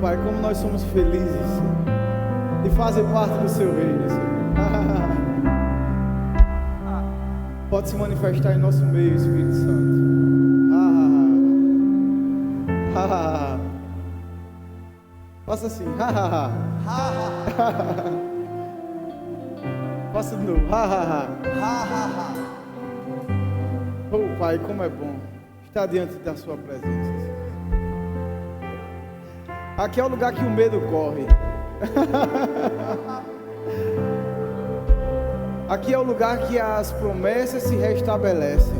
Pai, como nós somos felizes, Senhor, de fazer parte do Seu reino, Senhor. Pode se manifestar em nosso meio, Espírito Santo. Faça assim. Faça de novo. Oh, Pai, como é bom estar diante da Sua presença. Aqui é o lugar que o medo corre. Aqui é o lugar que as promessas se restabelecem.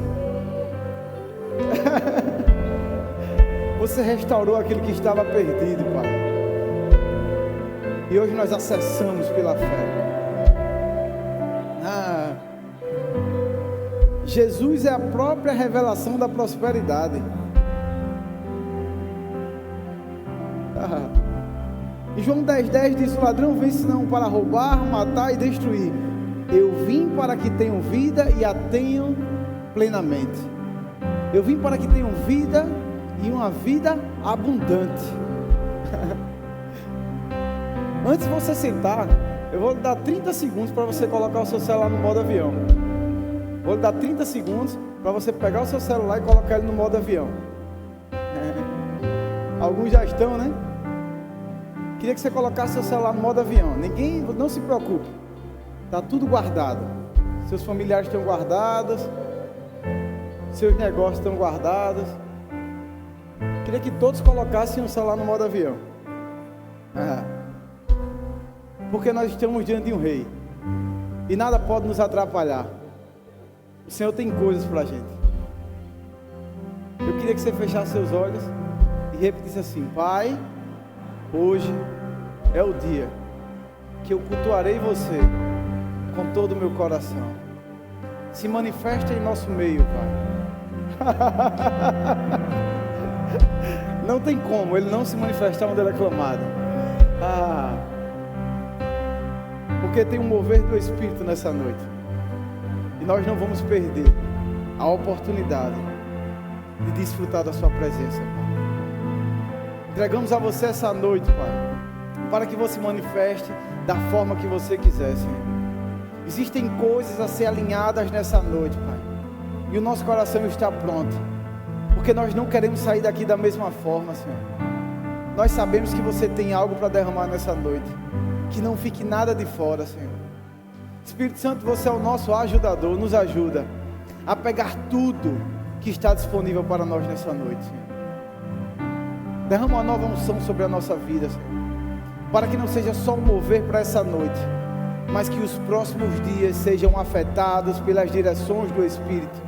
Você restaurou aquilo que estava perdido, Pai. E hoje nós acessamos pela fé. Jesus é a própria revelação da prosperidade. E João 10,10 diz: o ladrão vem senão para roubar, matar e destruir. Eu vim para que tenham vida e a tenham plenamente. Eu vim para que tenham vida e uma vida abundante. Antes de você sentar, eu vou lhe dar 30 segundos para você colocar o seu celular no modo avião. Vou lhe dar 30 segundos para você pegar o seu celular e colocar ele no modo avião. Alguns já estão, né? Queria que você colocasse seu celular no modo avião. Não se preocupe. Está tudo guardado. Seus familiares estão guardados. Seus negócios estão guardados. Queria que todos colocassem o celular no modo avião. Porque nós estamos diante de um rei. E nada pode nos atrapalhar. O Senhor tem coisas para a gente. Eu queria que você fechasse seus olhos e repetisse assim: Pai, hoje é o dia que eu cultuarei você com todo o meu coração. Se manifesta em nosso meio, Pai. Não tem como Ele não se manifestar onde Ele é clamado. Porque tem um mover do Espírito nessa noite. E nós não vamos perder a oportunidade de desfrutar da Sua presença, Pai. Entregamos a você essa noite, Pai, para que você manifeste da forma que você quiser, Senhor. Existem coisas a ser alinhadas nessa noite, Pai, e o nosso coração está pronto, porque nós não queremos sair daqui da mesma forma, Senhor. Nós sabemos que você tem algo para derramar nessa noite, que não fique nada de fora, Senhor. Espírito Santo, você é o nosso ajudador, nos ajuda a pegar tudo que está disponível para nós nessa noite, Senhor. Derrama uma nova unção sobre a nossa vida, Senhor, para que não seja só um mover para essa noite, mas que os próximos dias sejam afetados pelas direções do Espírito.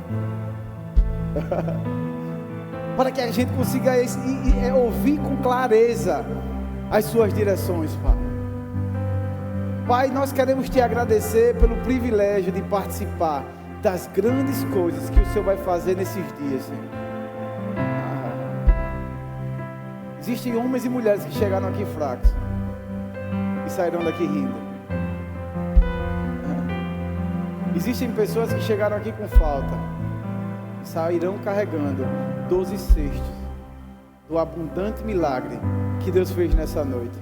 Para que a gente consiga ouvir com clareza as Suas direções, Pai. Pai, nós queremos Te agradecer pelo privilégio de participar das grandes coisas que o Senhor vai fazer nesses dias, Senhor. Existem homens e mulheres que chegaram aqui fracos e sairão daqui rindo. Existem pessoas que chegaram aqui com falta e sairão carregando 12 cestos do abundante milagre que Deus fez nessa noite.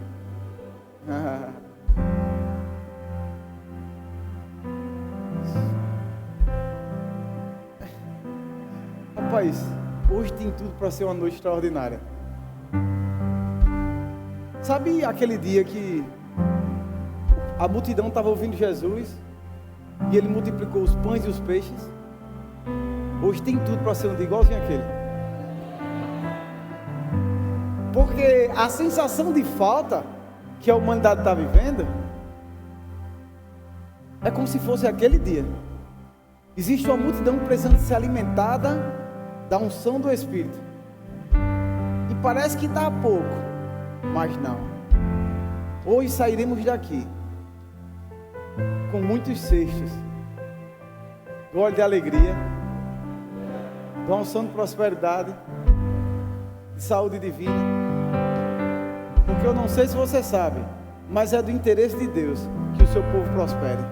Rapaz, hoje tem tudo para ser uma noite extraordinária. Sabe aquele dia que a multidão estava ouvindo Jesus e Ele multiplicou os pães e os peixes? Hoje tem tudo para ser um dia igualzinho aquele. Porque a sensação de falta que a humanidade está vivendo é como se fosse aquele dia. Existe uma multidão precisando ser alimentada da unção do Espírito. E parece que está pouco, mas não. Hoje sairemos daqui com muitos cestos do óleo de alegria, da unção de prosperidade, de saúde divina. Porque eu não sei se você sabe, mas é do interesse de Deus que o seu povo prospere.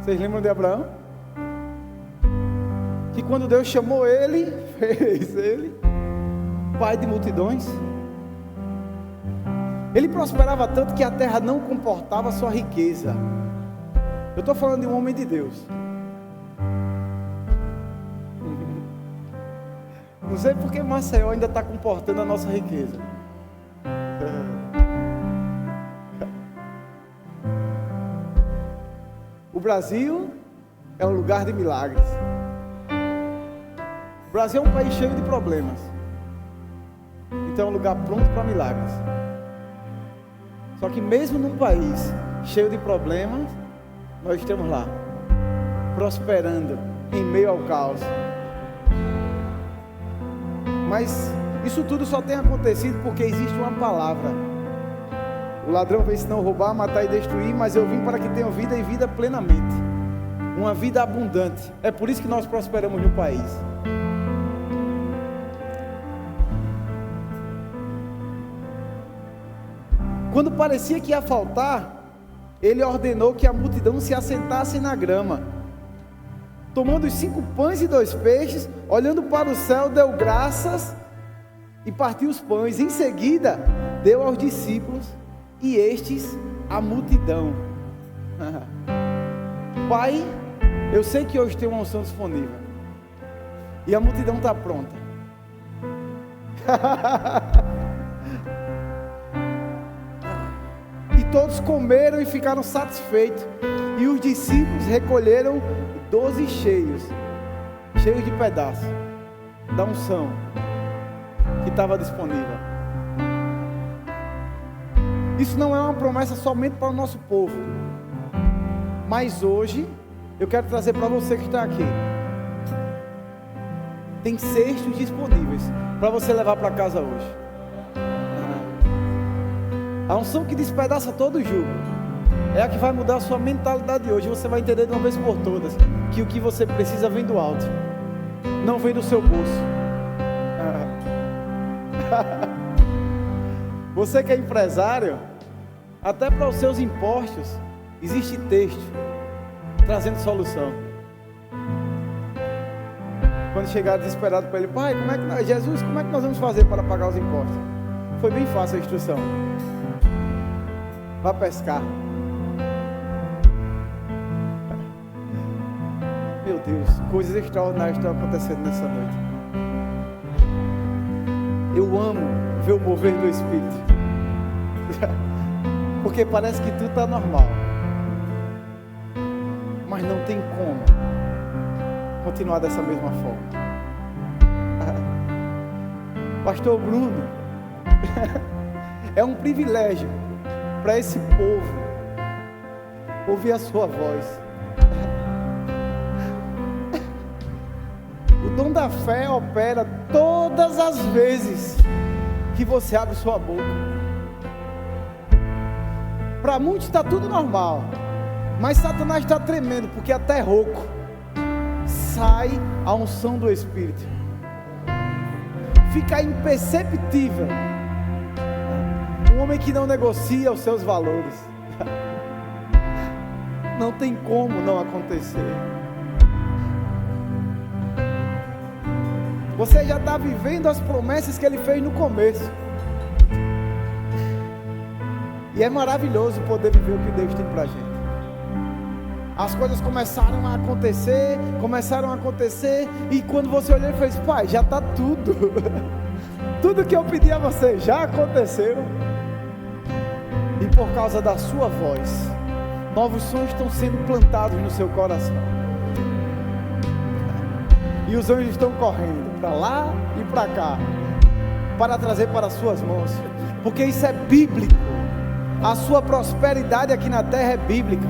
Vocês lembram de Abraão? Que quando Deus chamou ele, fez ele. pai de multidões. Ele prosperava tanto que a terra não comportava a sua riqueza. Eu estou falando de um homem de Deus. Não sei porque Maceió ainda está comportando a nossa riqueza. O Brasil é um lugar de milagres. O Brasil é um país cheio de problemas. Então é um lugar pronto para milagres. Só que mesmo num país cheio de problemas, nós estamos lá, prosperando em meio ao caos. Mas isso tudo só tem acontecido porque existe uma palavra. O ladrão veio senão roubar, matar e destruir, mas eu vim para que tenham vida e vida plenamente. Uma vida abundante. É por isso que nós prosperamos no país. Quando parecia que ia faltar, ele ordenou que a multidão se assentasse na grama. Tomando os 5 pães e 2 peixes, olhando para o céu, deu graças e partiu os pães. Em seguida, deu aos discípulos e estes à multidão. Pai, eu sei que hoje tem uma unção disponível e a multidão está pronta. E todos comeram e ficaram satisfeitos. E os discípulos recolheram 12 cheios de pedaços da unção que estava disponível. Isso não é uma promessa somente para o nosso povo, mas hoje eu quero trazer para você que está aqui. Tem cestos disponíveis para você levar para casa hoje. A unção que despedaça todo o jugo é a que vai mudar a sua mentalidade hoje. Você vai entender de uma vez por todas que o que você precisa vem do alto, não vem do seu bolso. Você que é empresário, até para os seus impostos existe texto trazendo solução. Quando chegar desesperado para ele: pai, Jesus, como é que nós vamos fazer para pagar os impostos? Foi bem fácil a instrução: vá pescar. Meu Deus, coisas extraordinárias estão acontecendo nessa noite. Eu amo ver o mover do Espírito. Porque parece que tudo está normal, mas não tem como continuar dessa mesma forma. Pastor Bruno, é um privilégio para esse povo ouvir a sua voz. O dom da fé opera todas as vezes que você abre sua boca. Para muitos está tudo normal, mas Satanás está tremendo, porque até rouco sai a unção do Espírito. Fica imperceptível. Um homem que não negocia os seus valores. Não tem como não acontecer. Você já está vivendo as promessas que Ele fez no começo. E é maravilhoso poder viver o que Deus tem para a gente. As coisas começaram a acontecer, e quando você olhou e fez: pai, já está tudo. Tudo que eu pedi a você já aconteceu. E por causa da sua voz, novos sonhos estão sendo plantados no seu coração. E os anjos estão correndo para lá e para cá, para trazer para as suas mãos. Porque isso é bíblico. A sua prosperidade aqui na terra é bíblica.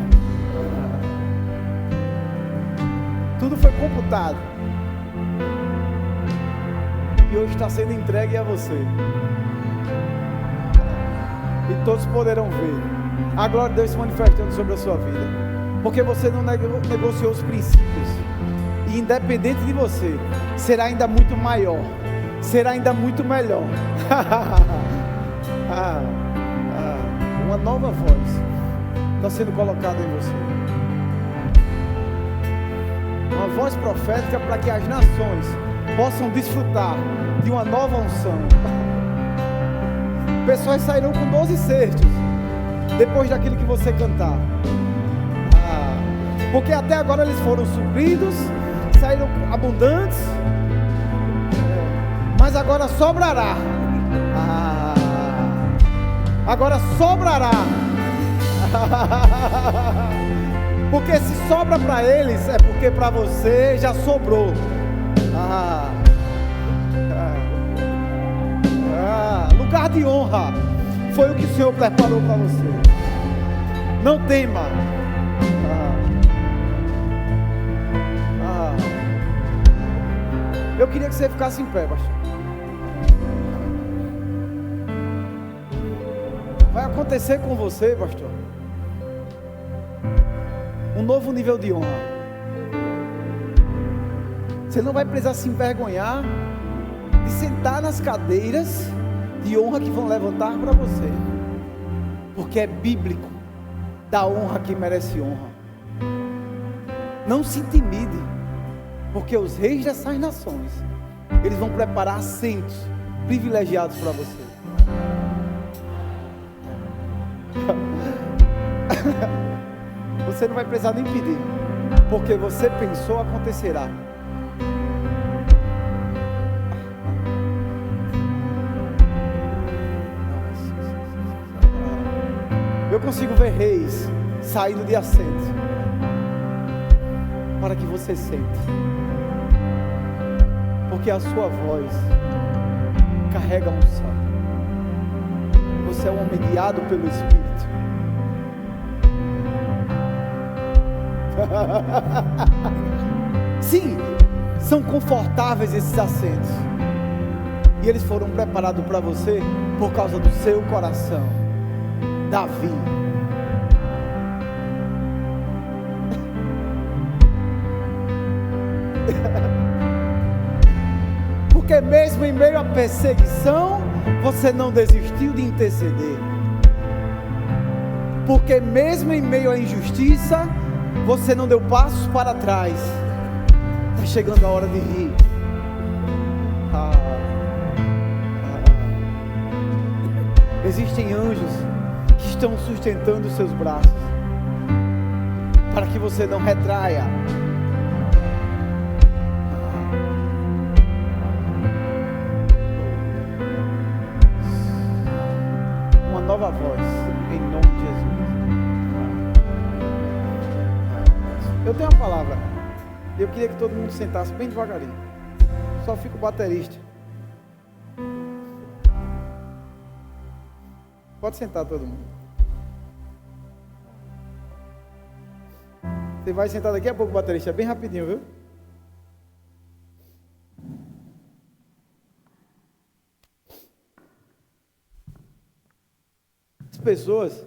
Tudo foi computado e hoje está sendo entregue a você. E todos poderão ver a glória de Deus se manifestando sobre a sua vida, porque você não negociou os princípios. E independente de você, será ainda muito maior, será ainda muito melhor. Uma nova voz está sendo colocada em você. Uma voz profética para que as nações possam desfrutar de uma nova unção. Pessoas sairão com 12 cestos depois daquilo que você cantar. Porque até agora eles foram supridos, saíram abundantes, mas agora sobrará. Agora sobrará. Porque se sobra para eles, é porque para você já sobrou. Lugar de honra foi o que o Senhor preparou para você. Não tema. Eu queria que você ficasse em pé, pastor. Vai acontecer com você, pastor, um novo nível de honra. Você não vai precisar se envergonhar de sentar nas cadeiras de honra que vão levantar para você, porque é bíblico da honra que merece honra. Não se intimide, porque os reis dessas nações, eles vão preparar assentos privilegiados para você. Você não vai precisar nem pedir, porque você pensou, acontecerá. Eu consigo ver reis saindo de assento para que você sente, porque a sua voz carrega unção. Você é um homem guiado pelo Espírito. Sim, são confortáveis esses assentos, e eles foram preparados para você por causa do seu coração. Davi, porque mesmo em meio à perseguição, você não desistiu de interceder. Porque mesmo em meio à injustiça, você não deu passos para trás. Está chegando a hora de rir. Existem anjos que estão sustentando os seus braços, para que você não retraia. Uma nova voz, em nome de Jesus. Eu tenho uma palavra. Eu queria que todo mundo sentasse bem devagarinho. Só fica o baterista. Pode sentar todo mundo. Você vai sentar daqui a pouco, baterista, bem rapidinho, viu? As pessoas,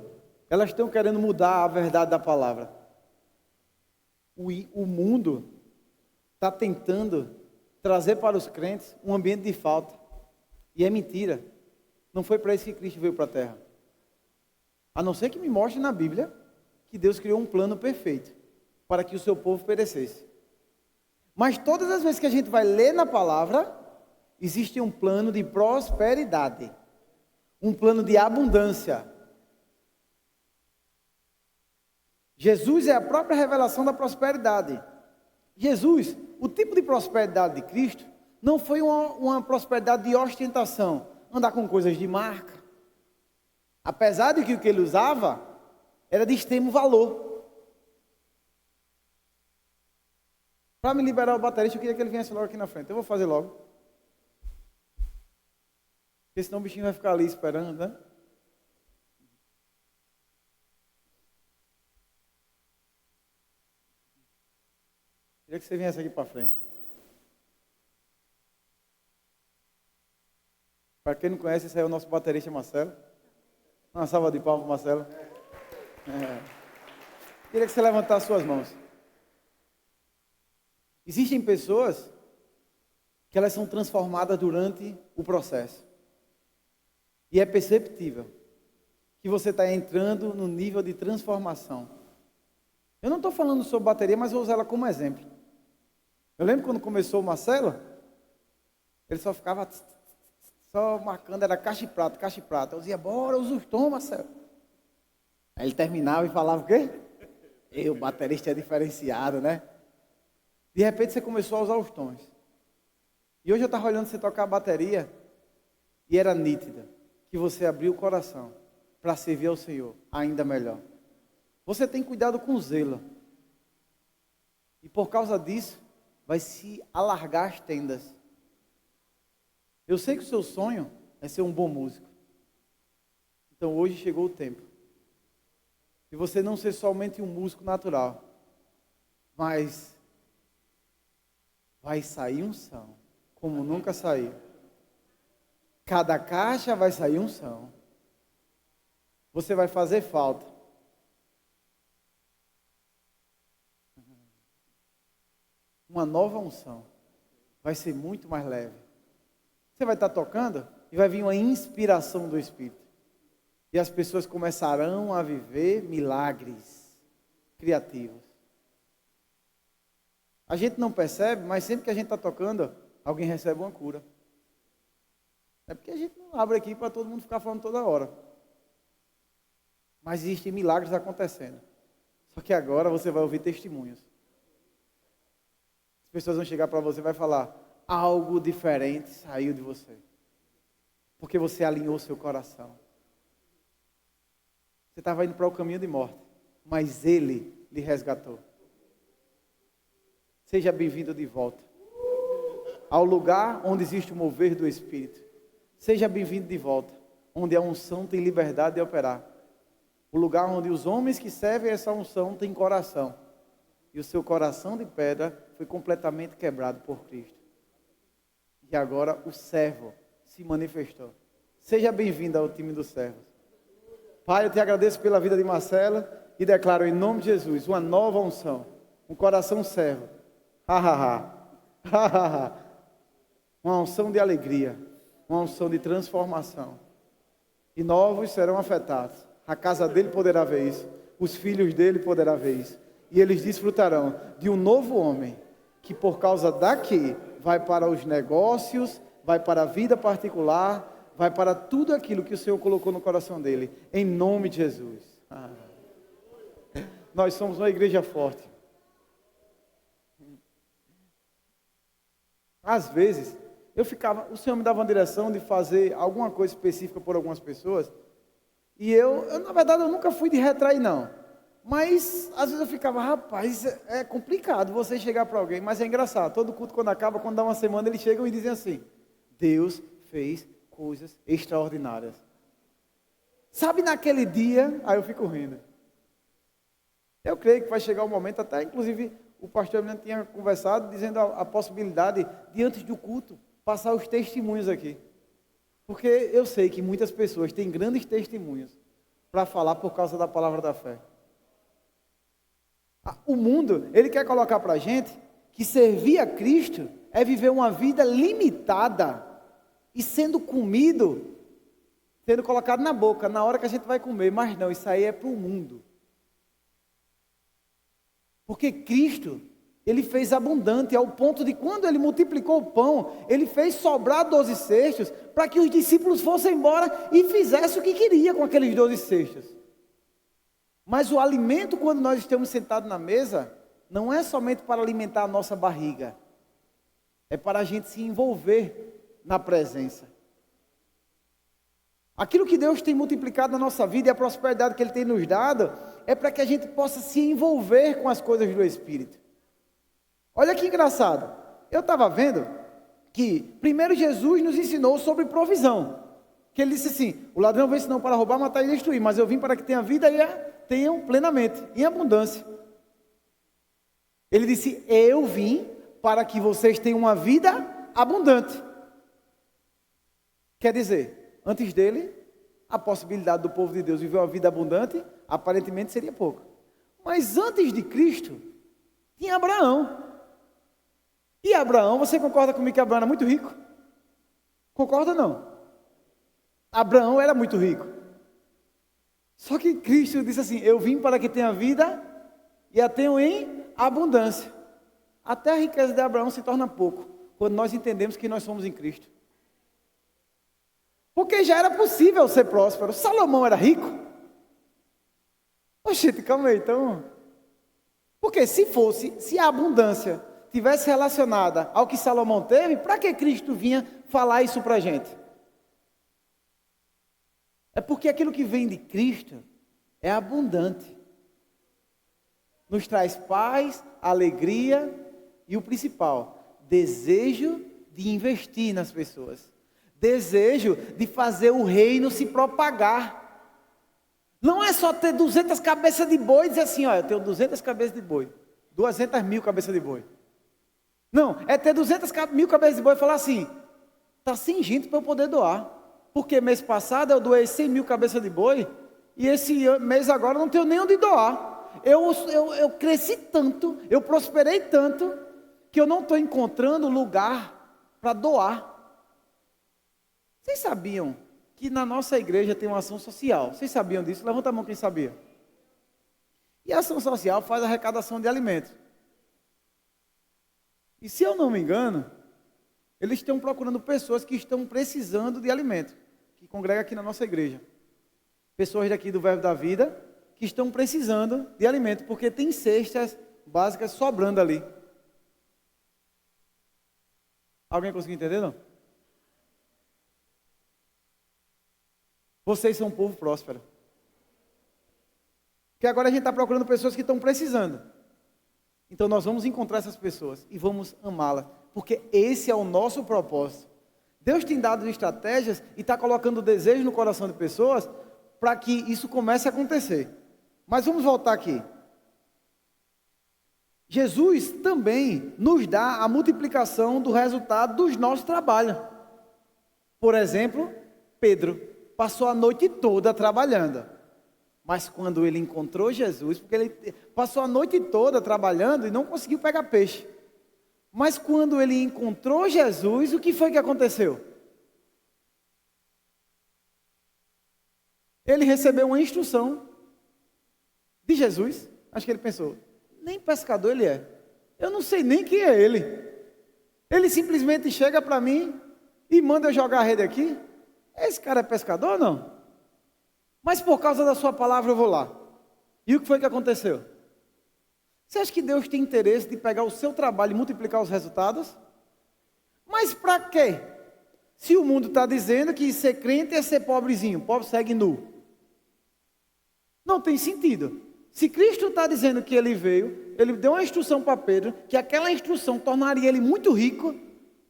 elas estão querendo mudar a verdade da palavra. O mundo está tentando trazer para os crentes um ambiente de falta. E é mentira. Não foi para isso que Cristo veio para a terra. A não ser que me mostre na Bíblia que Deus criou um plano perfeito para que o seu povo perecesse. Mas todas as vezes que a gente vai ler na palavra, existe um plano de prosperidade, um plano de abundância. Jesus é a própria revelação da prosperidade. Jesus, o tipo de prosperidade de Cristo, não foi uma prosperidade de ostentação, andar com coisas de marca. Apesar de que o que ele usava era de extremo valor. Para me liberar o baterista, eu queria que ele viesse logo aqui na frente. Eu vou fazer logo. Porque senão o bichinho vai ficar ali esperando, né? Queria que você viesse aqui para frente. Para quem não conhece, esse aí é o nosso baterista Marcelo. Uma salva de palmas, Marcelo. Queria que você levantasse suas mãos. Existem pessoas que elas são transformadas durante o processo. E é perceptível que você está entrando no nível de transformação. Eu não estou falando sobre bateria, mas vou usar ela como exemplo. Eu lembro quando começou o Marcelo, Ele só ficava só marcando, era caixa e prata, caixa e prata. Eu dizia, bora, usa os tons, Marcelo. Aí ele terminava e falava o quê? O baterista é diferenciado, né? De repente você começou a usar os tons. E hoje eu estava olhando você tocar a bateria e era nítida que você abriu o coração para servir ao Senhor ainda melhor. Você tem cuidado com zelo. E por causa disso, vai se alargar as tendas. Eu sei que o seu sonho é ser um bom músico. Então hoje chegou o tempo de você não ser somente um músico natural, mas vai sair unção, como nunca saiu. Cada caixa vai sair unção. Você vai fazer falta. Uma nova unção. Vai ser muito mais leve. Você vai estar tocando e vai vir uma inspiração do Espírito. E as pessoas começarão a viver milagres criativos. A gente não percebe, mas sempre que a gente está tocando, alguém recebe uma cura. É porque a gente não abre aqui para todo mundo ficar falando toda hora. Mas existem milagres acontecendo. Só que agora você vai ouvir testemunhos. As pessoas vão chegar para você e vai falar, algo diferente saiu de você. Porque você alinhou seu coração. Você estava indo para o caminho de morte, mas Ele lhe resgatou. Seja bem-vindo de volta ao lugar onde existe o mover do Espírito. Seja bem-vindo de volta, onde a unção tem liberdade de operar. O lugar onde os homens que servem essa unção têm coração. E o seu coração de pedra foi completamente quebrado por Cristo. E agora o servo se manifestou. Seja bem-vindo ao time dos servos. Pai, eu te agradeço pela vida de Marcela e declaro em nome de Jesus uma nova unção. Um coração servo. Uma unção de alegria. Uma unção de transformação. E novos serão afetados. A casa dele poderá ver isso. Os filhos dele poderão ver isso. E eles desfrutarão de um novo homem. Que por causa daqui vai para os negócios, vai para a vida particular, vai para tudo aquilo que o Senhor colocou no coração dele. Em nome de Jesus. Nós somos uma igreja forte. Às vezes, o Senhor me dava uma direção de fazer alguma coisa específica por algumas pessoas. E eu na verdade, eu nunca fui de retrair, não. Mas, às vezes eu ficava, rapaz, é complicado você chegar para alguém. Mas é engraçado, todo culto quando acaba, quando dá uma semana, eles chegam e dizem assim, Deus fez coisas extraordinárias. Sabe naquele dia, aí eu fico rindo. Eu creio que vai chegar um momento, até inclusive o pastor Emiliano tinha conversado, dizendo a possibilidade de antes do culto, passar os testemunhos aqui. Porque eu sei que muitas pessoas têm grandes testemunhos para falar por causa da palavra da fé. O mundo, ele quer colocar para a gente que servir a Cristo é viver uma vida limitada e sendo comido, sendo colocado na boca na hora que a gente vai comer. Mas não, isso aí é para o mundo. Porque Cristo, ele fez abundante ao ponto de quando ele multiplicou o pão, ele fez sobrar 12 cestos para que os discípulos fossem embora e fizessem o que queria com aqueles 12 cestos. Mas o alimento, quando nós estamos sentados na mesa, não é somente para alimentar a nossa barriga. É para a gente se envolver na presença. Aquilo que Deus tem multiplicado na nossa vida e a prosperidade que Ele tem nos dado, é para que a gente possa se envolver com as coisas do Espírito. Olha que engraçado. Eu estava vendo que primeiro Jesus nos ensinou sobre provisão. Que Ele disse assim, o ladrão vem senão para roubar, matar e destruir, mas eu vim para que tenha vida e a tenham plenamente, em abundância. Ele disse, eu vim para que vocês tenham uma vida abundante. Quer dizer, antes dele, a possibilidade do povo de Deus viver uma vida abundante, aparentemente seria pouco. Mas antes de Cristo, tinha Abraão. E Abraão, você concorda comigo que Abraão era muito rico? Concorda ou não? Abraão era muito rico. Só que Cristo disse assim, eu vim para que tenha vida e a tenham em abundância. Até a riqueza de Abraão se torna pouco quando nós entendemos que nós somos em Cristo. Porque já era possível ser próspero. Salomão era rico. Oxente, calma aí, então. Porque se a abundância tivesse relacionada ao que Salomão teve, para que Cristo vinha falar isso para a gente? É porque aquilo que vem de Cristo é abundante. Nos traz paz, alegria e o principal, desejo de investir nas pessoas. Desejo de fazer o reino se propagar. Não é só ter 200 cabeças de boi e dizer assim, olha, eu tenho 200 cabeças de boi, 200 mil cabeças de boi. Não, é ter 200 mil cabeças de boi e falar assim, está sem gente para eu poder doar. Porque mês passado eu doei 100 mil cabeças de boi e esse mês agora eu não tenho nem onde doar. Eu cresci tanto, eu prosperei tanto, que eu não estou encontrando lugar para doar. Vocês sabiam que na nossa igreja tem uma ação social? Vocês sabiam disso? Levanta a mão quem sabia. E a ação social faz arrecadação de alimentos. E se eu não me engano, eles estão procurando pessoas que estão precisando de alimento, que congregam aqui na nossa igreja. Pessoas daqui do Verbo da Vida que estão precisando de alimento, porque tem cestas básicas sobrando ali. Alguém conseguiu entender, não? Vocês são um povo próspero. Porque agora a gente está procurando pessoas que estão precisando. Então nós vamos encontrar essas pessoas e vamos amá-las. Porque esse é o nosso propósito. Deus tem dado estratégias e está colocando desejo no coração de pessoas para que isso comece a acontecer. Mas vamos voltar aqui. Jesus também nos dá a multiplicação do resultado dos nossos trabalhos. Por exemplo, Pedro passou a noite toda trabalhando. Mas quando ele encontrou Jesus, porque ele passou a noite toda trabalhando e não conseguiu pegar peixe. Mas quando ele encontrou Jesus, o que foi que aconteceu? Ele recebeu uma instrução de Jesus. Acho que ele pensou, nem pescador ele é. Eu não sei nem quem é ele. Ele simplesmente chega para mim e manda eu jogar a rede aqui. Esse cara é pescador ou não? Mas por causa da sua palavra eu vou lá. E o que foi que aconteceu? Você acha que Deus tem interesse de pegar o seu trabalho e multiplicar os resultados? Mas para quê? Se o mundo está dizendo que ser crente é ser pobrezinho, pobre segue nu. Não tem sentido. Se Cristo está dizendo que ele veio, ele deu uma instrução para Pedro, que aquela instrução tornaria ele muito rico,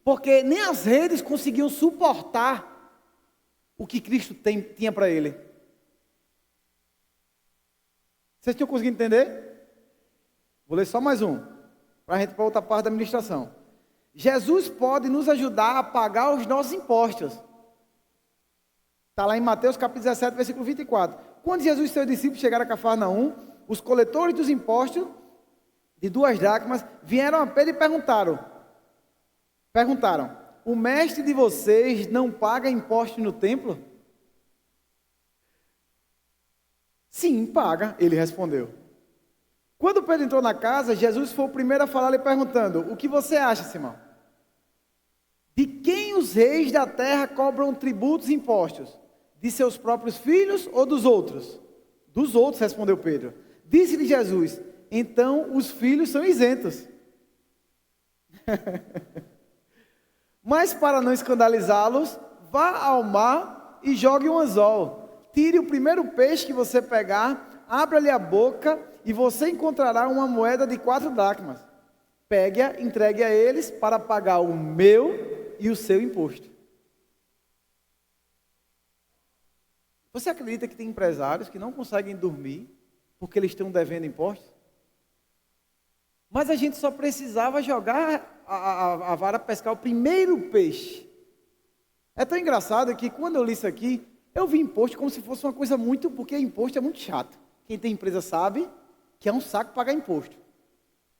porque nem as redes conseguiam suportar o que Cristo tinha para ele. Vocês estão conseguindo entender? Vou ler só mais um, para a gente ir para outra parte da ministração. Jesus pode nos ajudar a pagar os nossos impostos. Está lá em Mateus capítulo 17, versículo 24. Quando Jesus e seus discípulos chegaram a Cafarnaum, os coletores dos impostos de 2 dracmas vieram a Pedro e perguntaram, o mestre de vocês não paga impostos no templo? Sim, paga, ele respondeu. Quando Pedro entrou na casa, Jesus foi o primeiro a falar lhe perguntando, o que você acha, Simão? De quem os reis da terra cobram tributos e impostos? De seus próprios filhos ou dos outros? Dos outros, respondeu Pedro. Disse-lhe Jesus, então os filhos são isentos. Mas para não escandalizá-los, vá ao mar e jogue um anzol. Tire o primeiro peixe que você pegar, abra-lhe a boca e você encontrará uma moeda de 4 dracmas. Pegue-a, entregue a eles para pagar o meu e o seu imposto. Você acredita que tem empresários que não conseguem dormir porque eles estão devendo impostos? Mas a gente só precisava jogar a vara, pescar o primeiro peixe. É tão engraçado que quando eu li isso aqui, eu vi imposto como se fosse uma coisa muito... Porque imposto é muito chato. Quem tem empresa sabe que é um saco pagar imposto.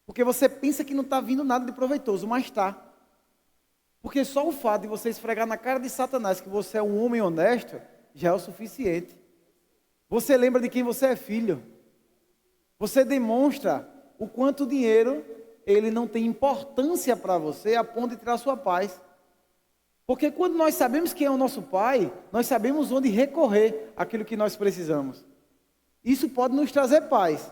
Porque você pensa que não está vindo nada de proveitoso, mas está. Porque só o fato de você esfregar na cara de Satanás que você é um homem honesto, já é o suficiente. Você lembra de quem você é filho. Você demonstra o quanto o dinheiro ele não tem importância para você a ponto de tirar sua paz. Porque quando nós sabemos quem é o nosso Pai, nós sabemos onde recorrer àquilo que nós precisamos. Isso pode nos trazer paz.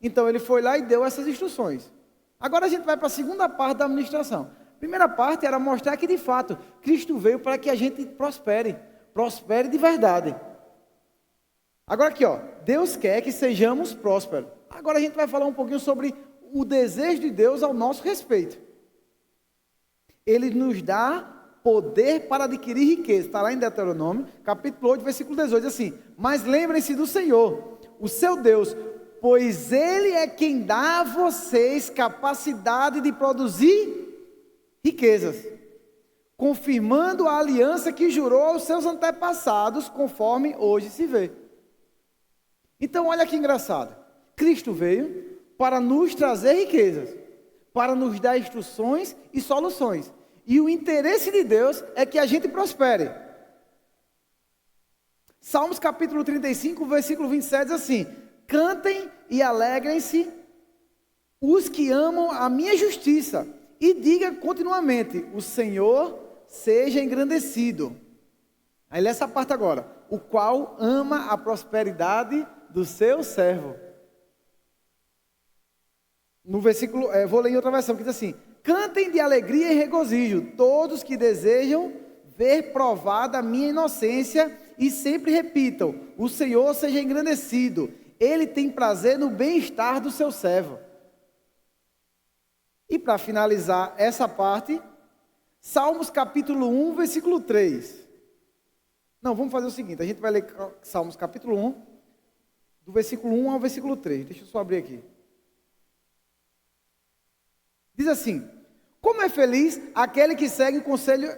Então ele foi lá e deu essas instruções. Agora a gente vai para a segunda parte da administração. A primeira parte era mostrar que de fato Cristo veio para que a gente prospere de verdade. Agora aqui, Deus quer que sejamos prósperos. Agora a gente vai falar um pouquinho sobre o desejo de Deus ao nosso respeito. Ele nos dá poder para adquirir riqueza. Está lá em Deuteronômio, capítulo 8, versículo 18, assim: mas lembrem-se do Senhor, o seu Deus, pois Ele é quem dá a vocês capacidade de produzir riquezas, confirmando a aliança que jurou aos seus antepassados, conforme hoje se vê. Então olha que engraçado, Cristo veio para nos trazer riquezas, para nos dar instruções e soluções, e o interesse de Deus é que a gente prospere. Salmos capítulo 35, versículo 27 diz assim: cantem e alegrem-se os que amam a minha justiça, e diga continuamente: o Senhor seja engrandecido. Aí lê essa parte agora: o qual ama a prosperidade do seu servo. No versículo, vou ler em outra versão, que diz assim: cantem de alegria e regozijo todos que desejam ver provada a minha inocência, e sempre repitam: o Senhor seja engrandecido, Ele tem prazer no bem-estar do seu servo. E para finalizar essa parte, Salmos capítulo 1, versículo 3. Não, vamos fazer o seguinte, a gente vai ler Salmos capítulo 1, do versículo 1 ao versículo 3. Deixa eu só abrir aqui. Diz assim: como é feliz aquele que segue o conselho,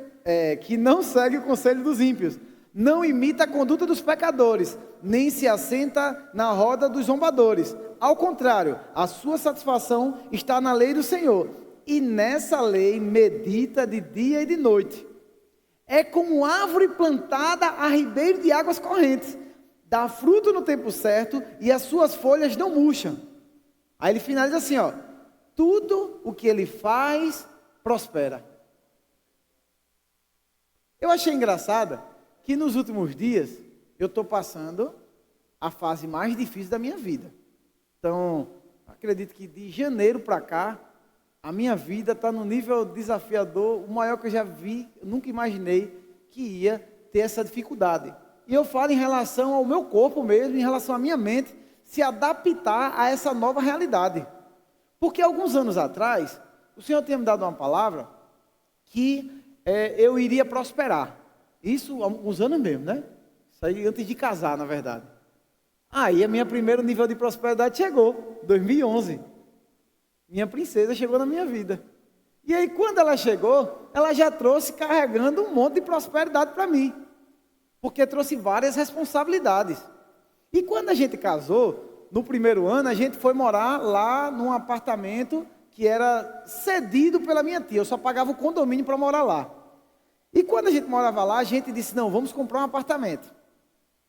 que não segue o conselho dos ímpios, não imita a conduta dos pecadores, nem se assenta na roda dos zombadores. Ao contrário, a sua satisfação está na lei do Senhor, e nessa lei medita de dia e de noite. É como árvore plantada a ribeiro de águas correntes, dá fruto no tempo certo, e as suas folhas não murcham. Aí ele finaliza assim, tudo o que ele faz prospera. Eu achei engraçado que nos últimos dias eu estou passando a fase mais difícil da minha vida. Então, acredito que de janeiro para cá, a minha vida está no nível desafiador, o maior que eu já vi, eu nunca imaginei que ia ter essa dificuldade. E eu falo em relação ao meu corpo mesmo, em relação à minha mente, se adaptar a essa nova realidade. Porque alguns anos atrás, o Senhor tinha me dado uma palavra que eu iria prosperar. Isso há alguns anos mesmo, né? Isso aí antes de casar, na verdade. Aí a minha primeiro nível de prosperidade chegou, 2011. Minha princesa chegou na minha vida. E aí quando ela chegou, ela já trouxe carregando um monte de prosperidade para mim. Porque trouxe várias responsabilidades. E quando a gente casou, no primeiro ano, a gente foi morar lá num apartamento que era cedido pela minha tia. Eu só pagava o condomínio para morar lá. E quando a gente morava lá, a gente disse, não, vamos comprar um apartamento.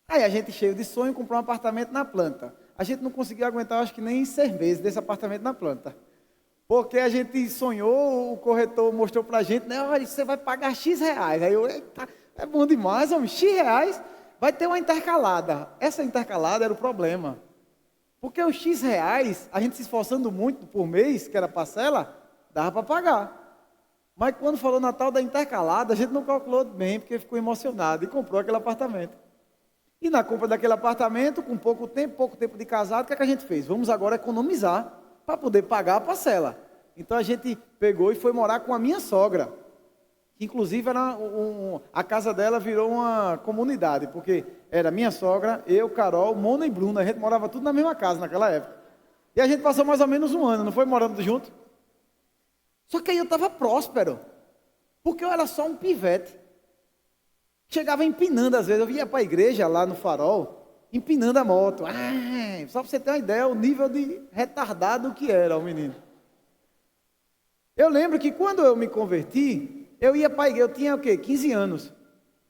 Aí a gente, cheio de sonho, comprou um apartamento na planta. A gente não conseguiu aguentar, acho que nem 6 meses desse apartamento na planta. Porque a gente sonhou, o corretor mostrou para a gente, né, olha, você vai pagar X reais. Aí eu, eita, é bom demais, homem, X reais, vai ter uma intercalada. Essa intercalada era o problema. Porque os X reais, a gente se esforçando muito por mês, que era parcela, dava para pagar. Mas quando falou Natal da intercalada, a gente não calculou bem, porque ficou emocionado e comprou aquele apartamento. E na compra daquele apartamento, com pouco tempo de casado, o que é que a gente fez? Vamos agora economizar para poder pagar a parcela. Então a gente pegou e foi morar com a minha sogra. Que inclusive era a casa dela virou uma comunidade, porque era minha sogra, eu, Carol, Mona e Bruna. A gente morava tudo na mesma casa naquela época. E a gente passou mais ou menos um ano, não foi morando junto? Só que aí eu estava próspero, porque eu era só um pivete. Chegava empinando às vezes, eu ia para a igreja lá no Farol, empinando a moto. Só para você ter uma ideia, o nível de retardado que era o menino. Eu lembro que quando eu me converti, eu ia para a igreja, eu tinha o quê? 15 anos.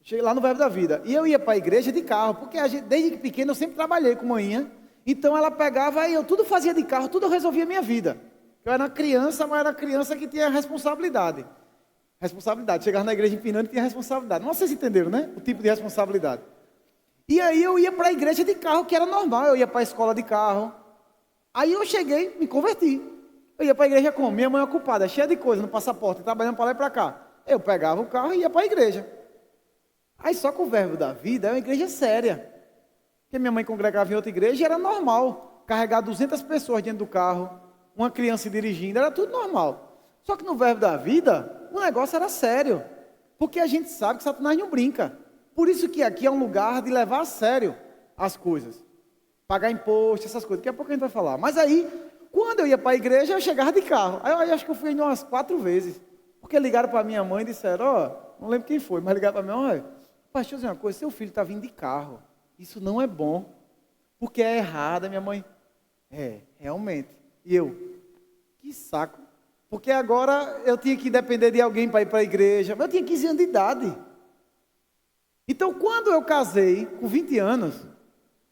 Cheguei lá no Verbo da Vida. E eu ia para a igreja de carro, porque desde pequeno eu sempre trabalhei com manhã. Então ela pegava e eu tudo fazia de carro, tudo eu resolvia a minha vida. Eu era uma criança, mas era uma criança que tinha responsabilidade. Chegava na igreja empinando e tinha responsabilidade. Não sei se entenderam, né? O tipo de responsabilidade. E aí eu ia para a igreja de carro, que era normal. Eu ia para a escola de carro. Aí eu cheguei, me converti. Eu ia para a igreja como? Minha mãe ocupada, cheia de coisa no passaporte, trabalhando para lá e para cá. Eu pegava o carro e ia para a igreja. Aí só que o Verbo da Vida é uma igreja séria. Porque minha mãe congregava em outra igreja e era normal carregar 200 pessoas dentro do carro, uma criança dirigindo, era tudo normal. Só que no Verbo da Vida, o negócio era sério. Porque a gente sabe que Satanás não brinca. Por isso que aqui é um lugar de levar a sério as coisas. Pagar imposto, essas coisas. Daqui a pouco a gente vai falar. Mas aí, quando eu ia para a igreja, eu chegava de carro. Aí eu acho que eu fui indo umas 4 vezes. Porque ligaram para minha mãe e disseram, não lembro quem foi, mas ligaram para minha mãe, pastor, dizer uma coisa, seu filho está vindo de carro. Isso não é bom. Porque é errado. A minha mãe, realmente. E eu, que saco. Porque agora eu tinha que depender de alguém para ir para a igreja. Mas eu tinha 15 anos de idade. Então, quando eu casei, com 20 anos,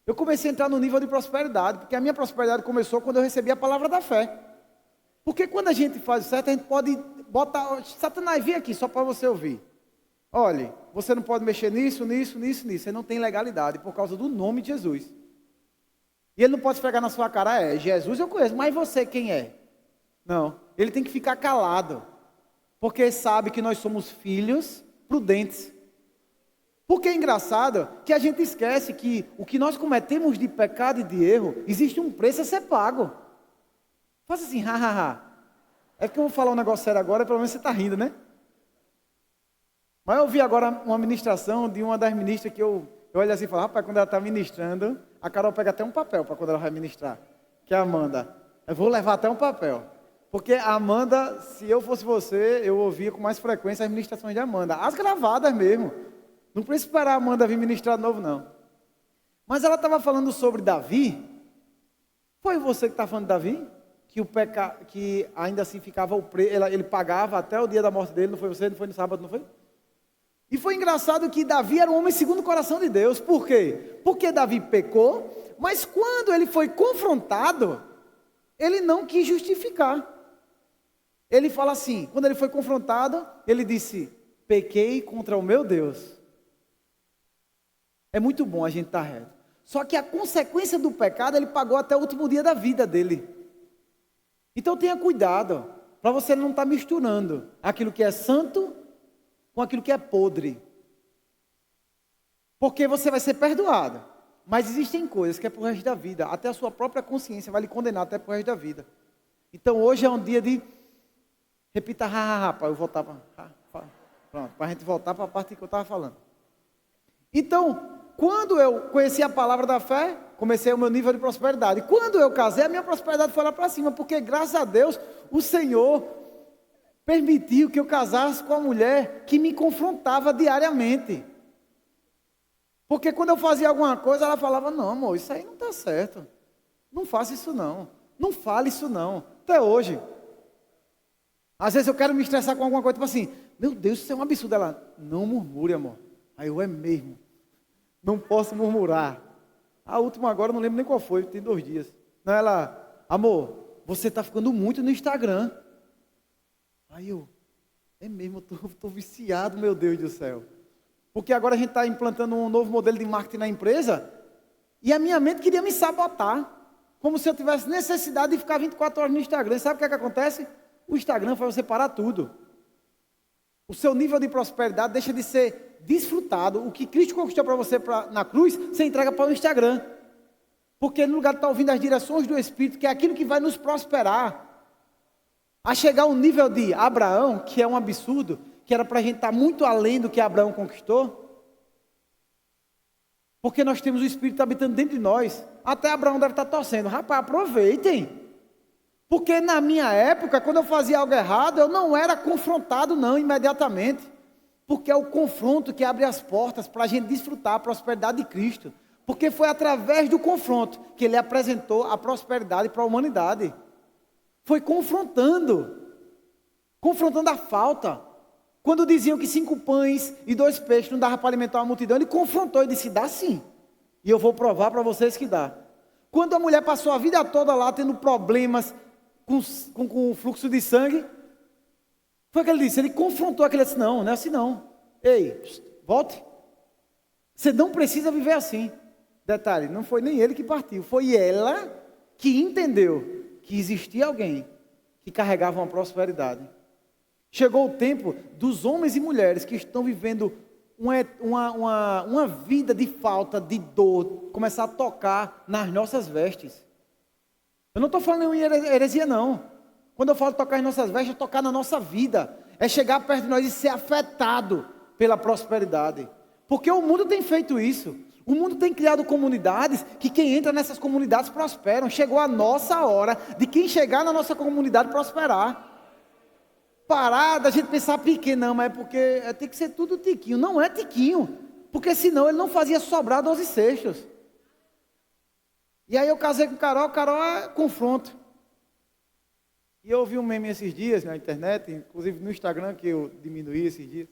eu comecei a entrar no nível de prosperidade. Porque a minha prosperidade começou quando eu recebi a palavra da fé. Porque quando a gente faz o certo, a gente pode botar... Satanás, vem aqui só para você ouvir. Olha, você não pode mexer nisso. Você não tem legalidade por causa do nome de Jesus. E ele não pode esfregar na sua cara, Jesus eu conheço, mas você quem é? Não, ele tem que ficar calado. Porque sabe que nós somos filhos prudentes. Porque é engraçado que a gente esquece que o que nós cometemos de pecado e de erro, existe um preço a ser pago. Faça assim, hahaha. É porque eu vou falar um negócio sério agora, pelo menos você está rindo, né? Mas eu vi agora uma ministração de uma das ministras que eu olho assim e falo, rapaz, quando ela está ministrando, a Carol pega até um papel para quando ela vai ministrar, que é a Amanda. Eu vou levar até um papel. Porque a Amanda, se eu fosse você, eu ouvia com mais frequência as ministrações de Amanda. As gravadas mesmo. Não precisa esperar a Amanda vir ministrar de novo, não. Mas ela estava falando sobre Davi. Foi você que está falando de Davi? Que ainda assim ficava ele pagava até o dia da morte dele, não foi você? Não foi no sábado, não foi? E foi engraçado que Davi era um homem segundo o coração de Deus. Por quê? Porque Davi pecou, mas quando ele foi confrontado, ele não quis justificar. Ele fala assim, quando ele foi confrontado, ele disse, pequei contra o meu Deus. É muito bom a gente estar reto. Só que a consequência do pecado, ele pagou até o último dia da vida dele. Então tenha cuidado, para você não estar misturando aquilo que é santo com aquilo que é podre. Porque você vai ser perdoado. Mas existem coisas que é para o resto da vida. Até a sua própria consciência vai lhe condenar até para o resto da vida. Então hoje é um dia de... Repita, para eu voltar para... Pronto, para a gente voltar para a parte que eu estava falando. Então, quando eu conheci a palavra da fé, comecei o meu nível de prosperidade. Quando eu casei, a minha prosperidade foi lá para cima. Porque graças a Deus, o Senhor permitiu que eu casasse com uma mulher que me confrontava diariamente. Porque quando eu fazia alguma coisa, ela falava, não amor, isso aí não está certo. Não faça isso não. Não fale isso não. Até hoje. Às vezes eu quero me estressar com alguma coisa, tipo assim, meu Deus, isso é um absurdo. Ela, não murmure amor. Aí eu, é mesmo. Não posso murmurar. A última agora, eu não lembro nem qual foi, tem 2 dias. Não, ela, amor, você está ficando muito no Instagram. Aí eu, é mesmo, eu estou viciado, meu Deus do céu. Porque agora a gente está implantando um novo modelo de marketing na empresa, e a minha mente queria me sabotar, como se eu tivesse necessidade de ficar 24 horas no Instagram. Sabe o que é que acontece? O Instagram faz você parar tudo. O seu nível de prosperidade deixa de ser desfrutado. O que Cristo conquistou para você na cruz, você entrega para o Instagram. Porque no lugar de estar ouvindo as direções do Espírito, que é aquilo que vai nos prosperar, a chegar ao nível de Abraão, que é um absurdo, que era para a gente estar muito além do que Abraão conquistou, porque nós temos o Espírito habitando dentro de nós. Até Abraão deve estar torcendo, rapaz, aproveitem, porque na minha época, quando eu fazia algo errado, eu não era confrontado não, imediatamente, porque é o confronto que abre as portas para a gente desfrutar a prosperidade de Cristo, porque foi através do confronto que ele apresentou a prosperidade para a humanidade. Foi confrontando a falta. Quando diziam que 5 pães e 2 peixes não dava para alimentar uma multidão, ele confrontou e disse, dá sim. E eu vou provar para vocês que dá. Quando a mulher passou a vida toda lá tendo problemas com o fluxo de sangue. Foi o que ele disse. Ele confrontou aquele e disse: não, não é assim não. Ei, volte. Você não precisa viver assim. Detalhe, não foi nem ele que partiu, foi ela que entendeu que existia alguém que carregava uma prosperidade. Chegou o tempo dos homens e mulheres que estão vivendo uma vida de falta, de dor, começar a tocar nas nossas vestes. Eu não estou falando em heresia não. Quando eu falo tocar em nossas vestes, é tocar na nossa vida. É chegar perto de nós e ser afetado pela prosperidade. Porque o mundo tem feito isso. O mundo tem criado comunidades que quem entra nessas comunidades prosperam. Chegou a nossa hora de quem chegar na nossa comunidade prosperar. Parar da gente pensar pequeno, não, mas é porque tem que ser tudo tiquinho. Não é tiquinho, porque senão ele não fazia sobrar 12 cestos. E aí eu casei com Carol é confronto. E eu ouvi um meme esses dias na internet, inclusive no Instagram, que eu diminuí esses dias,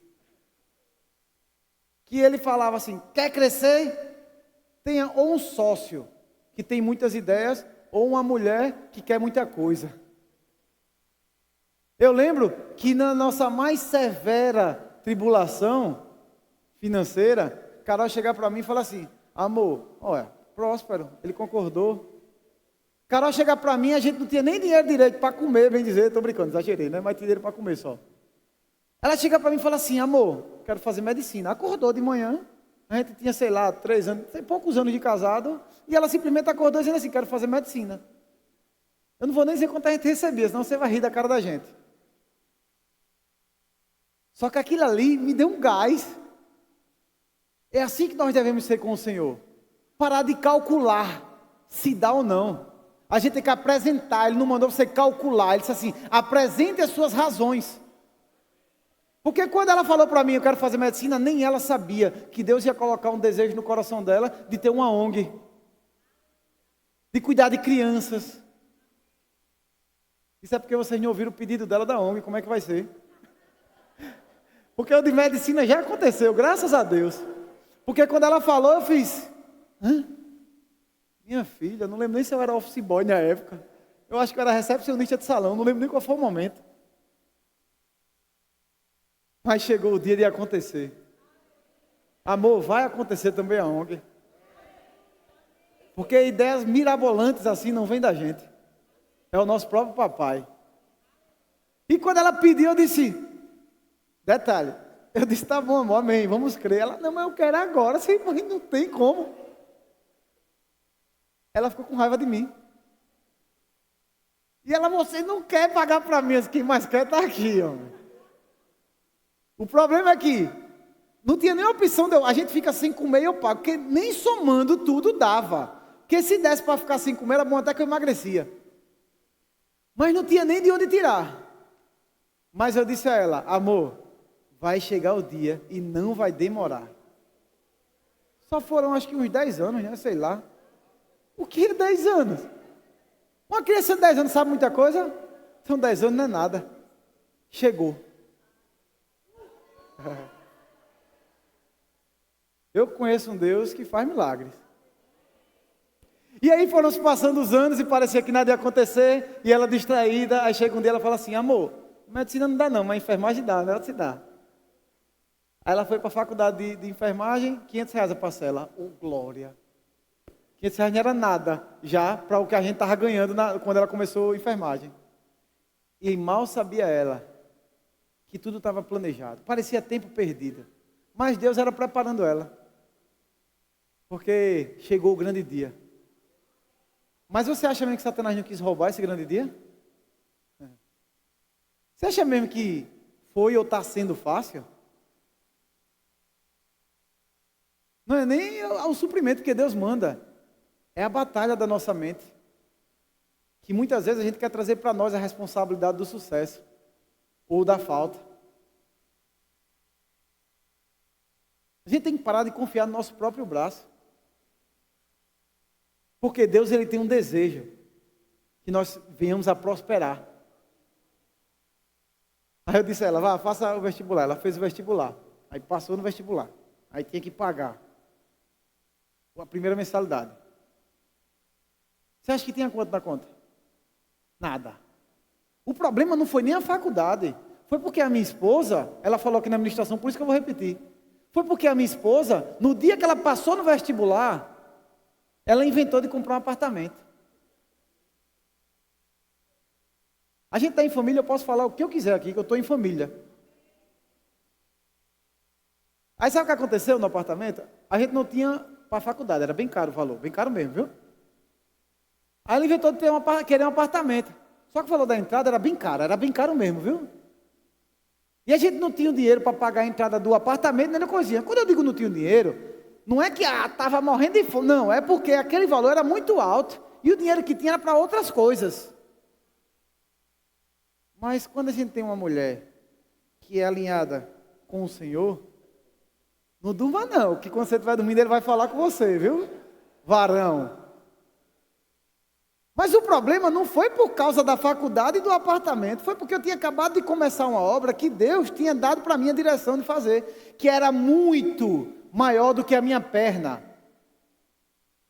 que ele falava assim: quer crescer? Tenha ou um sócio que tem muitas ideias, ou uma mulher que quer muita coisa. Eu lembro que na nossa mais severa tribulação financeira, Carol chegar para mim e falar assim: amor, olha, próspero, ele concordou. Carol chegar para mim, a gente não tinha nem dinheiro direito para comer, bem dizer, estou brincando, exagerei, né? Mas tinha dinheiro para comer só. Ela chega para mim e fala assim: amor, quero fazer medicina. Acordou de manhã, a gente tinha, sei lá, 3 anos, poucos anos de casado, e ela simplesmente acordou dizendo assim: quero fazer medicina. Eu não vou nem dizer quanto a gente recebia, senão você vai rir da cara da gente. Só que aquilo ali me deu um gás. É assim que nós devemos ser com o Senhor. Parar de calcular se dá ou não. A gente tem que apresentar. Ele não mandou você calcular. Ele disse assim: apresente as suas razões. Porque quando ela falou para mim: eu quero fazer medicina, nem ela sabia que Deus ia colocar um desejo no coração dela de ter uma ONG, de cuidar de crianças. Isso é porque vocês não ouviram o pedido dela da ONG. Como é que vai ser? Porque o de medicina já aconteceu, graças a Deus. Porque quando ela falou, eu fiz: hã? Minha filha, não lembro nem se eu era office boy na época. Eu acho que eu era recepcionista de salão, não lembro nem qual foi o momento. Mas chegou o dia de acontecer. Amor, vai acontecer também a ONG. Porque ideias mirabolantes assim não vêm da gente. É o nosso próprio papai. E quando ela pediu, eu disse... Detalhe, eu disse: tá bom, amor, amém, vamos crer. Ela: não, mas eu quero agora, sem mãe, não tem como. Ela ficou com raiva de mim. E ela: você não quer pagar para mim, quem mais quer está aqui, homem. O problema é que não tinha nem opção de a gente fica sem comer e eu pago, porque nem somando tudo dava. Porque se desse para ficar sem comer, era bom até que eu emagrecia. Mas não tinha nem de onde tirar. Mas eu disse a ela: amor, vai chegar o dia e não vai demorar. Só foram acho que uns 10 anos, né? Sei lá. O que é 10 anos? Uma criança de 10 anos sabe muita coisa? Então 10 anos não é nada. Chegou. Eu conheço um Deus que faz milagres. E aí foram se passando os anos e parecia que nada ia acontecer. E ela distraída, aí chega um dia e ela fala assim: amor, medicina não dá não, mas enfermagem dá, né? Ela se dá. Aí ela foi para a faculdade de enfermagem, R$500 a parcela. Oh, glória! R$500 não era nada já para o que a gente estava ganhando quando ela começou a enfermagem. E mal sabia ela que tudo estava planejado. Parecia tempo perdido. Mas Deus era preparando ela. Porque chegou o grande dia. Mas você acha mesmo que Satanás não quis roubar esse grande dia? Você acha mesmo que foi ou está sendo fácil? Não é nem o suprimento que Deus manda. É a batalha da nossa mente. Que muitas vezes a gente quer trazer para nós a responsabilidade do sucesso. Ou da falta. A gente tem que parar de confiar no nosso próprio braço. Porque Deus, ele tem um desejo. Que nós venhamos a prosperar. Aí eu disse a ela: vá, faça o vestibular. Ela fez o vestibular. Aí passou no vestibular. Aí tinha que pagar a primeira mensalidade. Você acha que tinha quanto na conta? Nada. O problema não foi nem a faculdade. Foi porque a minha esposa, ela falou aqui na administração, por isso que eu vou repetir. Foi porque a minha esposa, no dia que ela passou no vestibular, ela inventou de comprar um apartamento. A gente está em família, eu posso falar o que eu quiser aqui, que eu estou em família. Aí sabe o que aconteceu no apartamento? A gente não tinha para a faculdade, era bem caro o valor, bem caro mesmo, viu? Aí ela inventou de querer um apartamento. Só que o valor da entrada era bem caro mesmo, viu? E a gente não tinha dinheiro para pagar a entrada do apartamento nem da coisinha. Quando eu digo não tinha dinheiro, não é que estava morrendo de fome, não, é porque aquele valor era muito alto e o dinheiro que tinha era para outras coisas. Mas quando a gente tem uma mulher que é alinhada com o Senhor, não durma não, que quando você estiver dormindo ele vai falar com você, viu? Varão. Mas o problema não foi por causa da faculdade e do apartamento, foi porque eu tinha acabado de começar uma obra que Deus tinha dado para mim a direção de fazer, que era muito maior do que a minha perna.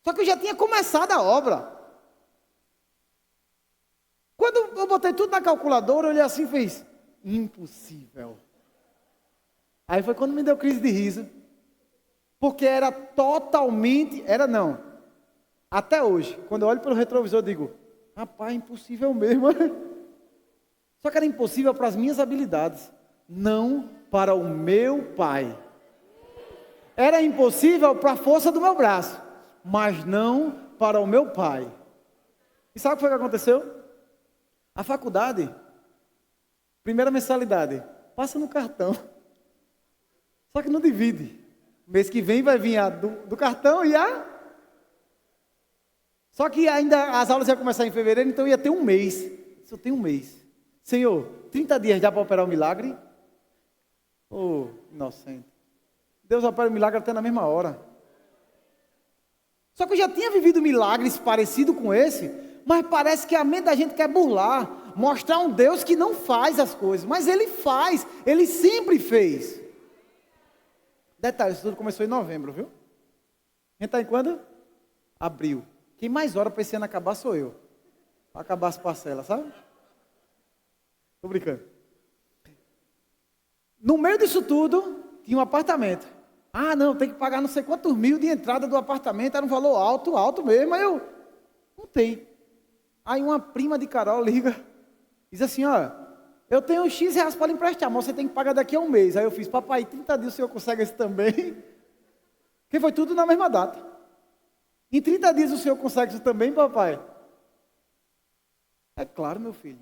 Só que eu já tinha começado a obra. Quando eu botei tudo na calculadora, eu olhei assim e fiz, impossível. Aí foi quando me deu crise de riso, porque era totalmente, até hoje, quando eu olho pelo retrovisor, eu digo, rapaz, impossível mesmo. Só que era impossível para as minhas habilidades, não para o meu pai. Era impossível para a força do meu braço, mas não para o meu pai. E sabe o que foi que aconteceu? A faculdade, primeira mensalidade, passa no cartão. Só que não divide. Mês que vem vai vir a do cartão e a... Só que ainda as aulas iam começar em fevereiro, então ia ter um mês. Só tem um mês. Senhor, 30 dias já para operar o milagre? Oh, inocente. Deus opera o milagre até na mesma hora. Só que eu já tinha vivido milagres parecidos com esse, mas parece que a mente da gente quer burlar, mostrar um Deus que não faz as coisas, mas Ele faz, Ele sempre fez. Detalhe, isso tudo começou em novembro, viu? A gente está em quando? Abril. Quem mais ora para esse ano acabar sou eu. Para acabar as parcelas, sabe? Estou brincando. No meio disso tudo, tinha um apartamento. Ah, não, tem que pagar não sei quantos mil de entrada do apartamento, era um valor alto, alto mesmo. Aí eu, não tem. Aí uma prima de Carol liga, diz assim, ó, eu tenho X reais para lhe emprestar, mas você tem que pagar daqui a um mês. Aí eu fiz, papai, 30 dias o senhor consegue esse também? Porque foi tudo na mesma data. Em 30 dias o senhor consegue isso também, papai? É claro, meu filho.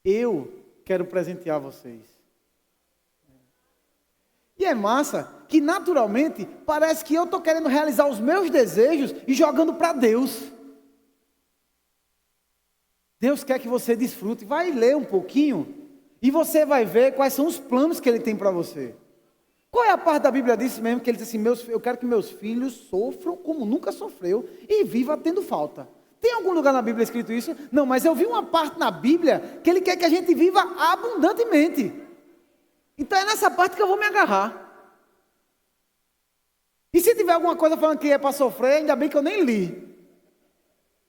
Eu quero presentear vocês. E é massa que naturalmente parece que eu estou querendo realizar os meus desejos e jogando para Deus. Deus quer que você desfrute. Vai ler um pouquinho e você vai ver quais são os planos que Ele tem para você. Qual é a parte da Bíblia disso mesmo que Ele diz assim, eu quero que meus filhos sofram como nunca sofreu e viva tendo falta. Tem algum lugar na Bíblia escrito isso? Não, mas eu vi uma parte na Bíblia que Ele quer que a gente viva abundantemente. Então é nessa parte que eu vou me agarrar. E se tiver alguma coisa falando que é para sofrer, ainda bem que eu nem li.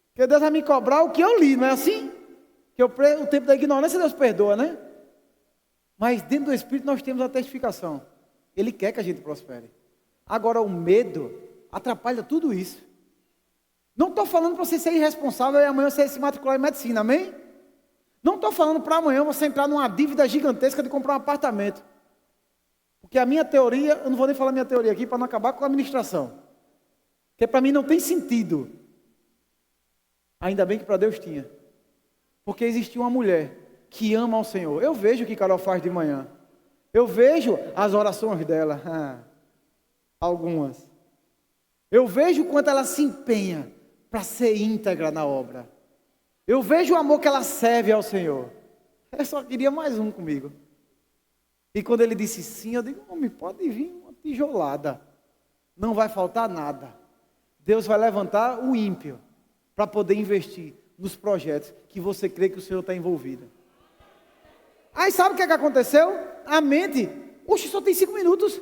Porque Deus vai me cobrar o que eu li, não é assim? Que o tempo da ignorância Deus perdoa, né? Mas dentro do Espírito nós temos a testificação. Ele quer que a gente prospere. Agora o medo atrapalha tudo isso. Não estou falando para você ser irresponsável e amanhã você se matricular em medicina, amém? Não estou falando para amanhã você entrar numa dívida gigantesca de comprar um apartamento. Porque a minha teoria, eu não vou nem falar minha teoria aqui para não acabar com a administração. Porque para mim não tem sentido. Ainda bem que para Deus tinha. Porque existia uma mulher que ama ao Senhor. Eu vejo o que Carol faz de manhã. Eu vejo as orações dela. Algumas. Eu vejo o quanto ela se empenha para ser íntegra na obra. Eu vejo o amor que ela serve ao Senhor. Eu só queria mais um comigo. E quando ele disse sim, eu digo, homem, pode vir uma tijolada. Não vai faltar nada. Deus vai levantar o ímpio para poder investir nos projetos que você crê que o Senhor está envolvido. Aí sabe o que aconteceu? A mente, oxe, só tem 5 minutos.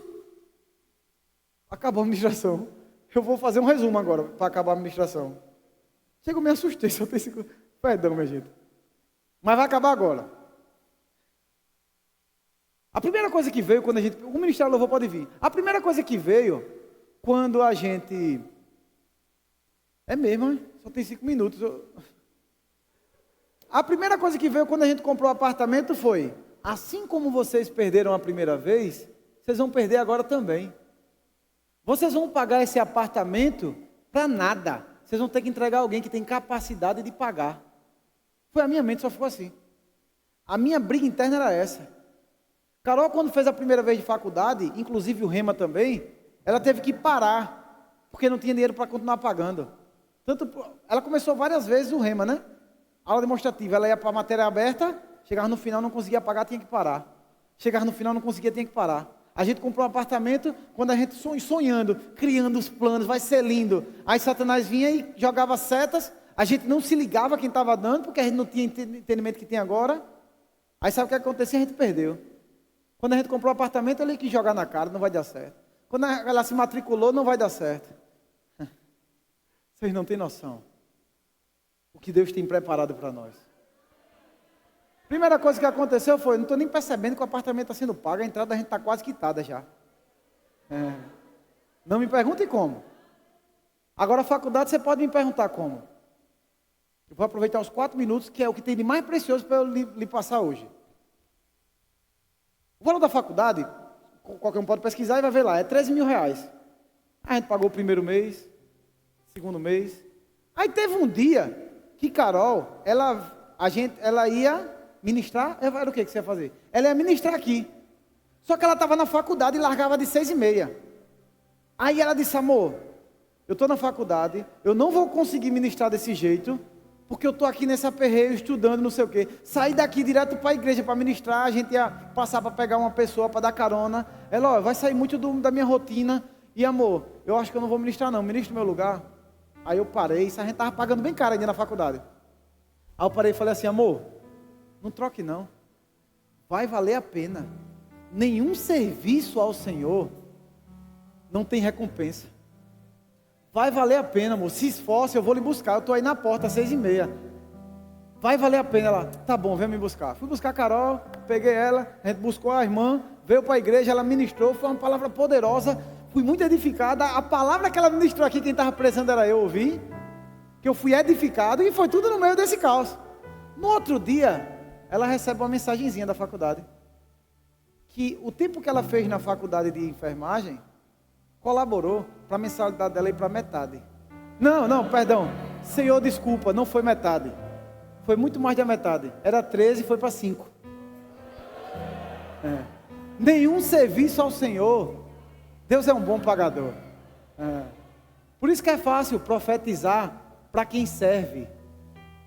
Acabou a administração. Eu vou fazer um resumo agora para acabar a administração. Chega, eu me assustei, só tem 5... Perdão, minha gente. Mas vai acabar agora. A primeira coisa que veio quando a gente... O Ministério Louvor pode vir. A primeira coisa que veio quando a gente... É mesmo, hein? Só tem 5 minutos. A primeira coisa que veio quando a gente comprou o apartamento foi: assim como vocês perderam a primeira vez, vocês vão perder agora também. Vocês vão pagar esse apartamento para nada. Vocês vão ter que entregar alguém que tem capacidade de pagar. Foi a minha mente, só ficou assim. A minha briga interna era essa. Carol, quando fez a primeira vez de faculdade, inclusive o Rema também, ela teve que parar, porque não tinha dinheiro para continuar pagando. Ela começou várias vezes o Rema, né? Aula demonstrativa, ela ia para a matéria aberta, chegava no final, não conseguia pagar, tinha que parar. Chegava no final, não conseguia, tinha que parar. A gente comprou um apartamento, quando a gente sonhando, criando os planos, vai ser lindo. Aí Satanás vinha e jogava setas, a gente não se ligava quem estava dando, porque a gente não tinha entendimento que tem agora. Aí sabe o que aconteceu? A gente perdeu. Quando a gente comprou o apartamento, ele quis jogar na cara, não vai dar certo. Quando ela se matriculou, não vai dar certo. Vocês não têm noção o que Deus tem preparado para nós. Primeira coisa que aconteceu foi: não estou nem percebendo que o apartamento está sendo pago, a entrada da gente está quase quitada já. Não me perguntem como. Agora a faculdade você pode me perguntar como. Eu vou aproveitar os 4 minutos, que é o que tem de mais precioso para eu lhe passar hoje. O valor da faculdade, qualquer um pode pesquisar e vai ver lá, é 13 mil reais. A gente pagou o primeiro mês, segundo mês. Aí teve um dia que Carol, ela ia ministrar. Era o que você ia fazer? Ela ia ministrar aqui. Só que ela estava na faculdade e largava de 6h30. Aí ela disse: amor, eu estou na faculdade, eu não vou conseguir ministrar desse jeito, porque eu estou aqui nesse aperreio, estudando, não sei o quê. Saí daqui direto para a igreja para ministrar, a gente ia passar para pegar uma pessoa para dar carona. Ela: vai sair muito da minha rotina. E amor, eu acho que eu não vou ministrar não, ministra no meu lugar. Aí eu parei, a gente estava pagando bem caro ainda na faculdade. Aí eu parei e falei assim: amor, não troque não, vai valer a pena. Nenhum serviço ao Senhor não tem recompensa. Vai valer a pena, amor, se esforce, eu vou lhe buscar, eu estou aí na porta às 6h30. Vai valer a pena. Ela: tá bom, vem me buscar. Fui buscar a Carol, peguei ela, a gente buscou a irmã, veio para a igreja, ela ministrou, foi uma palavra poderosa. Fui muito edificada. A palavra que ela ministrou aqui, quem estava precisando era eu ouvir, que eu fui edificado, e foi tudo no meio desse caos. No outro dia, ela recebe uma mensagenzinha da faculdade, que o tempo que ela fez na faculdade de enfermagem, colaborou para a mensalidade dela ir para metade. Não, perdão, Senhor, desculpa, não foi metade, foi muito mais da metade, era 13 e foi para 5. Nenhum serviço ao Senhor, Deus é um bom pagador. Por isso que é fácil profetizar para quem serve,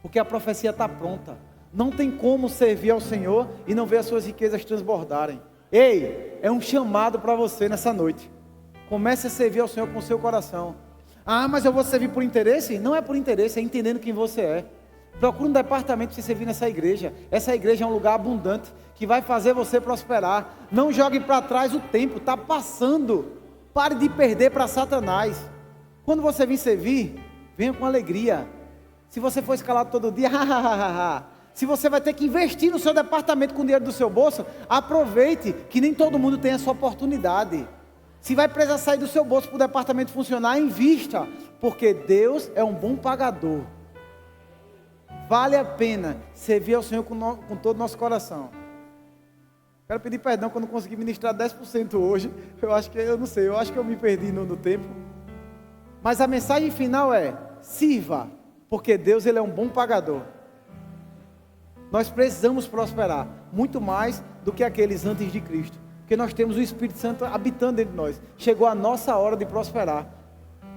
porque a profecia está pronta. Não tem como servir ao Senhor e não ver as suas riquezas transbordarem. Ei, é um chamado para você nessa noite. Comece a servir ao Senhor com o seu coração. Ah, mas eu vou servir por interesse? Não é por interesse, é entendendo quem você é. Procure um departamento para você servir nessa igreja. Essa igreja é um lugar abundante, que vai fazer você prosperar. Não jogue para trás o tempo, está passando. Pare de perder para Satanás. Quando você vir servir, venha com alegria. Se você for escalado todo dia, se você vai ter que investir no seu departamento com o dinheiro do seu bolso, aproveite que nem todo mundo tem essa oportunidade. Se vai precisar sair do seu bolso para o departamento funcionar, invista, porque Deus é um bom pagador. Vale a pena servir ao Senhor com todo o nosso coração. Quero pedir perdão que eu não consegui ministrar 10% hoje. Eu acho que eu me perdi no tempo. Mas a mensagem final é: sirva, porque Deus, Ele é um bom pagador. Nós precisamos prosperar, muito mais do que aqueles antes de Cristo, porque nós temos o Espírito Santo habitando dentro de nós. Chegou a nossa hora de prosperar.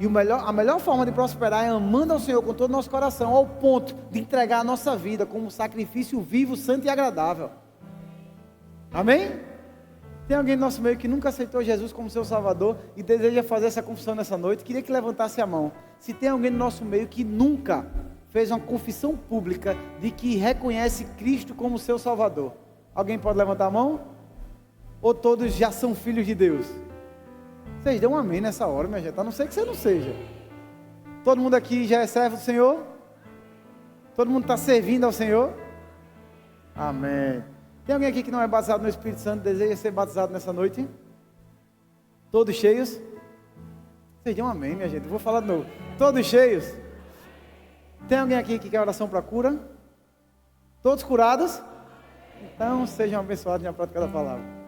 E a melhor forma de prosperar é amando ao Senhor com todo o nosso coração, ao ponto de entregar a nossa vida como um sacrifício vivo, santo e agradável. Amém? Tem alguém no nosso meio que nunca aceitou Jesus como seu Salvador e deseja fazer essa confissão nessa noite? Queria que levantasse a mão. Se tem alguém no nosso meio que nunca fez uma confissão pública de que reconhece Cristo como seu Salvador, alguém pode levantar a mão? Ou todos já são filhos de Deus? Vocês dão um amém nessa hora, minha gente, a não ser que você não seja. Todo mundo aqui já é servo do Senhor? Todo mundo está servindo ao Senhor? Amém. Tem alguém aqui que não é batizado no Espírito Santo e deseja ser batizado nessa noite? Todos cheios? Vocês dizem um amém, minha gente. Eu vou falar de novo. Todos cheios? Tem alguém aqui que quer oração para cura? Todos curados? Então sejam abençoados na prática da palavra.